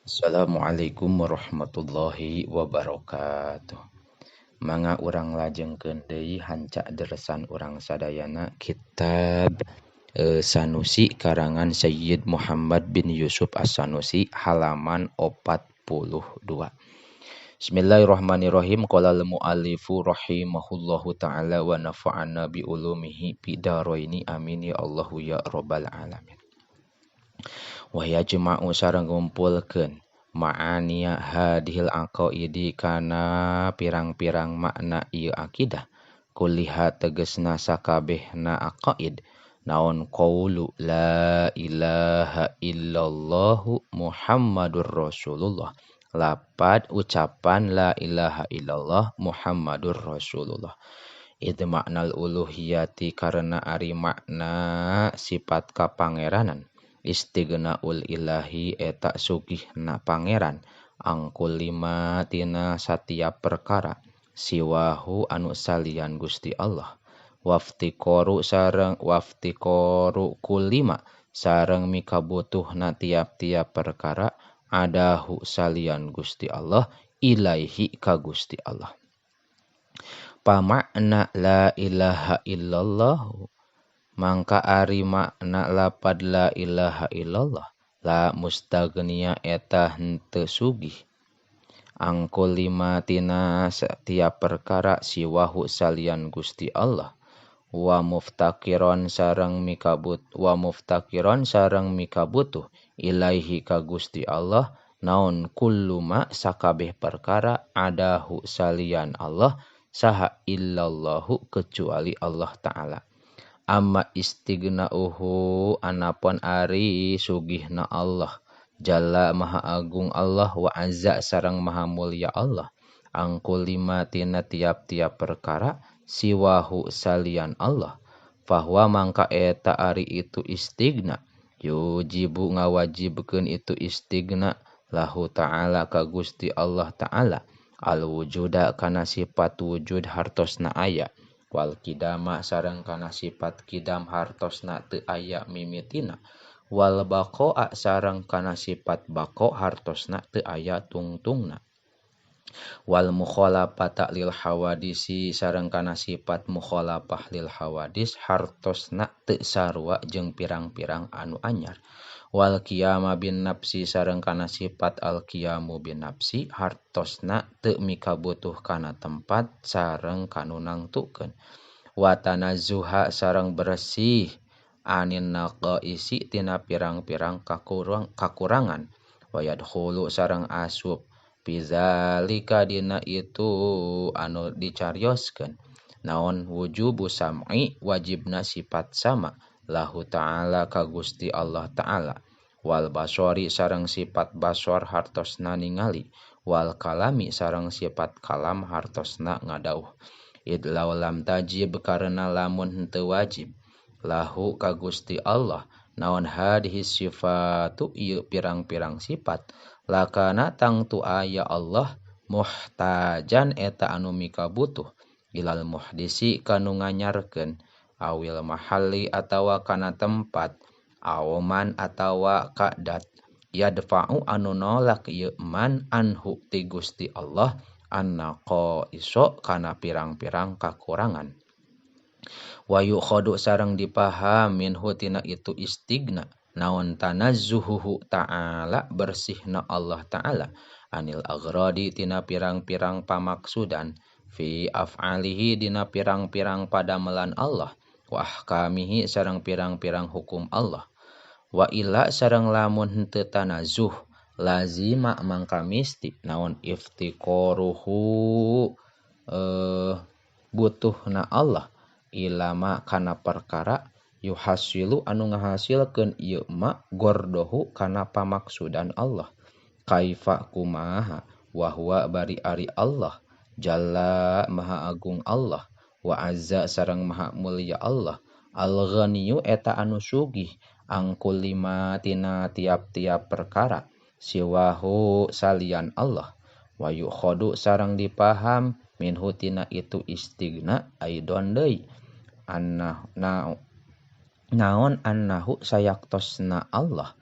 Assalamualaikum warahmatullahi wabarakatuh. Manga urang lajengkeun deui hancak deresan urang sadayana kitab Sanusi karangan Sayyid Muhammad bin Yusuf As-Sanusi halaman 42. Bismillahirrahmanirrahim. Qala al-mu'allifu rahimahullahu ta'ala wa nafa'ana bi ulumihi bidaraini amin ya Allah ya rabbal alamin. Wa yajma'u sareng ngumpulkeun ma'aniya hadhil aqaidi kana pirang-pirang makna ieu akidah kulliha tegesna sakabehna aqaid naon qaulu la ilaha illallahu Muhammadur Rasulullah lapad ucapan la ilaha illallah Muhammadur Rasulullah itu maknal uluhiyati karena ari makna sifat kapangeranan istignaul ilahi eta sugihna pangeran angkul lima tina satiap perkara siwahu anu salian Gusti Allah waftikoru kulima sareng mikabutuhna tiap-tiap perkara adahu salian Gusti Allah ilaihi ka Gusti Allah. Pamakna la ilaha illallah mangka ari makna lapad la ilaha illallah la mustagniya eta henteu sugih angkul lima tina setiap perkara siwahu salian Gusti Allah wa muftakiron sareng mikabutuh ilaihi ka Gusti Allah naon kulluma sakabeh perkara adahu salian Allah saha illallahu kecuali Allah Ta'ala. Amma istighna'uhu anapun ari sugihna Allah Jalla maha agung Allah wa azza sareng maha mulia Allah angkul lima tina tiap-tiap perkara siwahu salian Allah bahwa mangka eta ari itu istighna yujibu ngawajibkeun itu istighna lahu ta'ala ka Gusti Allah Ta'ala al wujuda kana sifat wujud hartosna aya wal kidama sareng kana sifat kidam hartosna teu aya mimitina wal baqa'a sareng kana sifat baqa hartosna teu aya tungtungna wal mukhalafata lil hawadisi sareng kana sifat mukhalafah lil hawadis hartosna teu sarua jeung pirang-pirang anu anyar wal qiyama bin nafsi sareng kana sifat al qiyamu bin nafsi hartosna teu mikabutuh kana tempat sareng kanu nangtukeun wa tanazzuha sareng bersih anin naqaisi tina pirang-pirang kakurangan wa yadkhulu sareng asup bizalika dina itu anu dicarioskeun naon wujubu sam'i wajibna sifat sama lahu ta'ala ka Gusti Allah Ta'ala wal basori sareng sifat basor hartosna ningali wal kalami sareng sifat kalam hartosna ngadauh idlaw lam tajib karena lamun henteu wajib lahu ka Gusti Allah naon hadhihi sifatu ieu pirang-pirang sifat lakana tangtu aya Allah muhtajan eta anu mikabutuh ilal muhdisi kanu nganyarkeun awil mahalli atawa kana tempat aoman atawa kadat yadfa'u anu nolak ieu man anhu ti Gusti Allah annaqa iso kana pirang-pirang kakurangan wa yukhadu sareng dipaham minhu tina itu istighna naon tanazzuhu ta'ala bersihna Allah Ta'ala anil aghradi tina pirang-pirang pamaksudan fi af'alihi dina pirang-pirang padamelan Allah wa ahkamihi sareng pirang-pirang hukum Allah wa ila sareng lamun henteu tanazzuh lazima mangka misti naon iftikoruhu butuhna Allah ilama kana perkara yuhasilu anu ngahasilkeun ieu ma gordohu kana pamaksudan Allah kaifa kumaha wa huwa bari ari Allah jalla maha agung Allah wa azza sareng maha mulia Allah al-ghaniyyu eta anu sugih angkul lima tina tiap-tiap perkara siwahu salian Allah wa yukhadu sareng dipaham minhu tina itu istighna aidon deui naon annahu sayaktosna Allah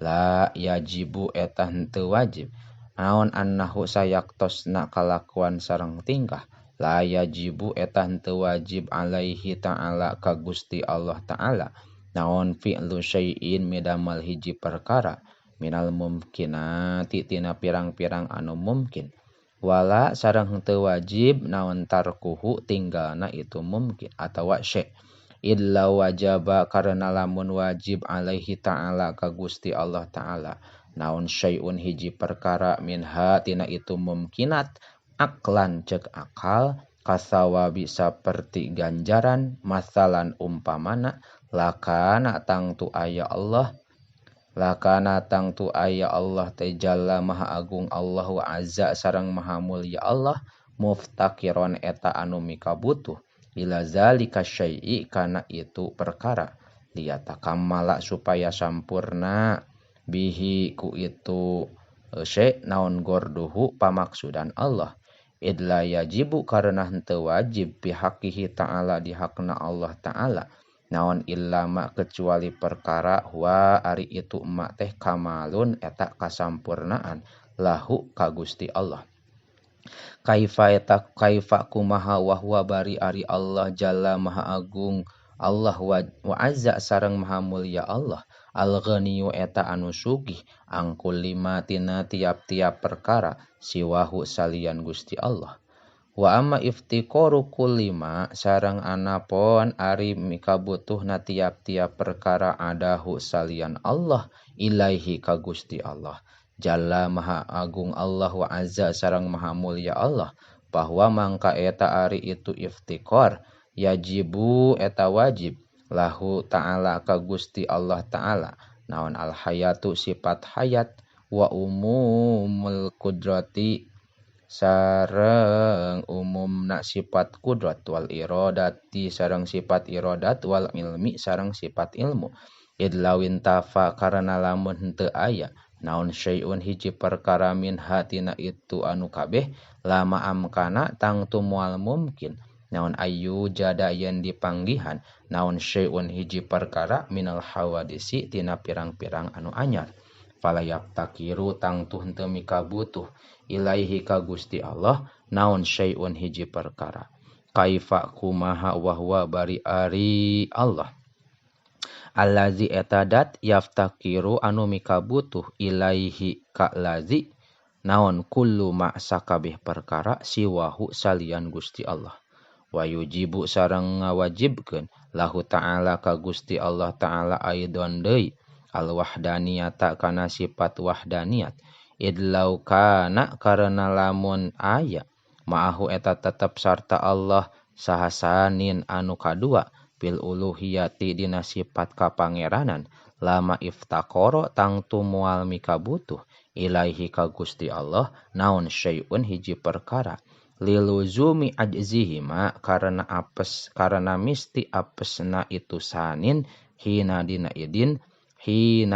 La yajibu eta henteu wajib. Naon annahu sayaktosna kalakuan sareng tingkah. La yajibu eta henteu wajib alaihi ta'ala ka Gusti Allah ta'ala. Naon fi'lu syai'in midamal hiji perkara. Minal mumkinati tina pirang-pirang anu mungkin. Wala sareng henteu wajib naon tarkuhu tinggalna itu mungkin atawa syai'. Illa wajaba karena lamun wajib alaihi ta'ala ka Gusti Allah ta'ala. Naon syai'un hiji perkara minha tina itu mumkinat aklan cek akal kasawabi saperti ganjaran masalan umpamana lakana tangtu aya Allah tajalla maha agung Allah wa azza sareng maha mulia Allah muftakiron eta anu mika butuh ila zalika syai'i kana itu perkara liyatakamala supaya sampurna bihi ku itu syai' naon gorduhu pamaksudan Allah idla yajibu karena henteu wajib bihaqihi ta'ala di hakna Allah ta'ala naon illama kecuali perkara wa ari itu emak teh kamalun eta kasampurnaan lahu ka Gusti Allah. Kaifa kumaha wa huwa bari ari Allah jalla maha agung Allah wa azza sareng maha mulia Allah al-ghaniyyu eta anu sugih angkul lima tina tiap-tiap perkara siwahu salian Gusti Allah. Wa amma iftiqaru kullima sareng anapon ari mikabutuhna tiap-tiap perkara adahu salian Allah ilaihi ka Gusti Allah. Jalla maha agung Allah wa azza sareng maha mulia Allah bahwa mangka eta ari itu iftiqar yajibu eta wajib lahu ta'ala ka Gusti Allah ta'ala naon al hayatu sifat hayat wa umumul qudrati sareng umumna sifat kudrat wal iradati sareng sifat iradat wal ilmi sareng sifat ilmu idlawin tafa karena lamun henteu aya naon syai'un hiji perkara min hatina itu anu kabeh lama amkana tangtu moal mungkin naon ayu jada yen dipanggihan naon syai'un hiji perkara minal hawadisi tina pirang-pirang anu anyar fala yaftakiru tangtu henteu mikabutuh ilaihi ka Gusti Allah naon syai'un hiji perkara kaifa kumaha wa huwa bari ari Allah allazi etadat yaftakiru anu mikabutuh ilaihi ka lazi naon kullu ma sakabeh perkara siwahu salian Gusti Allah wa yujibu sareng ngawajibkeun lahu ta'ala ka Gusti Allah ta'ala aidon deui al wahdaniyata kana sifat wahdaniyat idlau kana karena lamun aya ma'ahu eta tetep sarta Allah sahasanin anu kadua bil uluhiyati dina sifat kapangeranan lama iftaqoro tangtu moal mikabutuh ilaihi ka Gusti Allah naon syai'un hiji perkara liluzumi ajzihima karena misti apesna itu sanin hina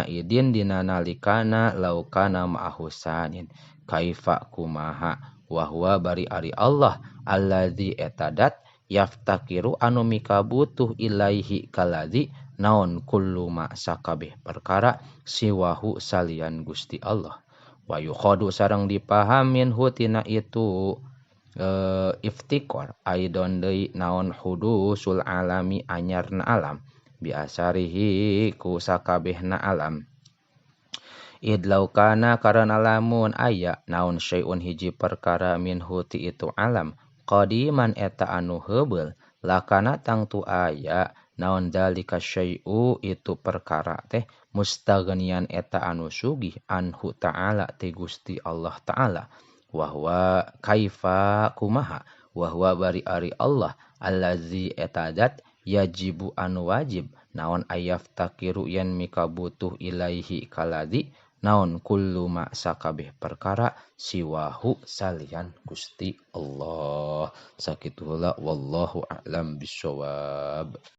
idin dina nalikana laukana ma'ahu sanin kaifa kumaha wa huwa bari ari Allah allazi etadat yaftakiru anu mikabutuh ilaihi kaladzi naon kullu ma sakabeh perkara siwahu salian Gusti Allah wa yukhadu sareng dipahamin hutina itu iftikor aidon deui naon hudusul alami anyarna alam biasarihi ku sakabehna alam idlau kana karena lamun aya naon syai'un hiji perkara min huti itu alam qadiman eta anu heubeul lakana tangtu aya naon dalika syai'u itu perkara teh mustaghniyan eta anu sugih anhu ta'ala ti Gusti Allah ta'ala wahwa kaifa kumaha wahwa bari ari Allah allazi etadat yajibu anu wajib naon ayaftakiru yen mikabutuh ilaihi kaladzi naon kullu ma sakabeh perkara siwahu salian Gusti Allah sakitu heula wallahu a'lam bissawab.